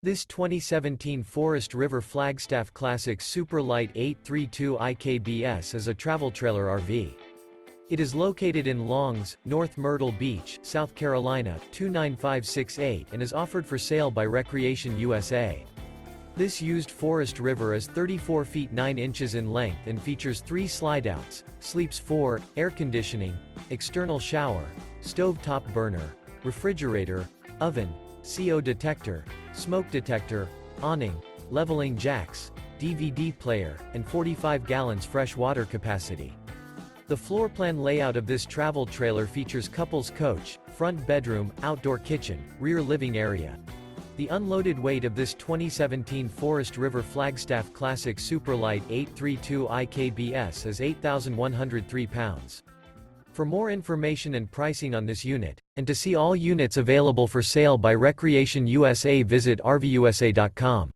This 2017 Forest River Flagstaff Classic Super Lite 832 IKBS is a travel trailer RV. It is located in Longs, North Myrtle Beach, South Carolina, 29568 and is offered for sale by Recreation USA. This used Forest River is 34 feet 9 inches in length and features 3 slideouts, sleeps 4, air conditioning, external shower, stove-top burner, refrigerator, oven, CO detector, smoke detector, awning, leveling jacks, DVD player, and 45 gallons fresh water capacity. The floor plan layout of this travel trailer features couples coach, front bedroom, outdoor kitchen, rear living area. The unloaded weight of this 2017 Forest River Flagstaff Classic Super Lite 832 IKBS is 8,103 pounds. For more information and pricing on this unit, and to see all units available for sale by Recreation USA, visit RVUSA.com.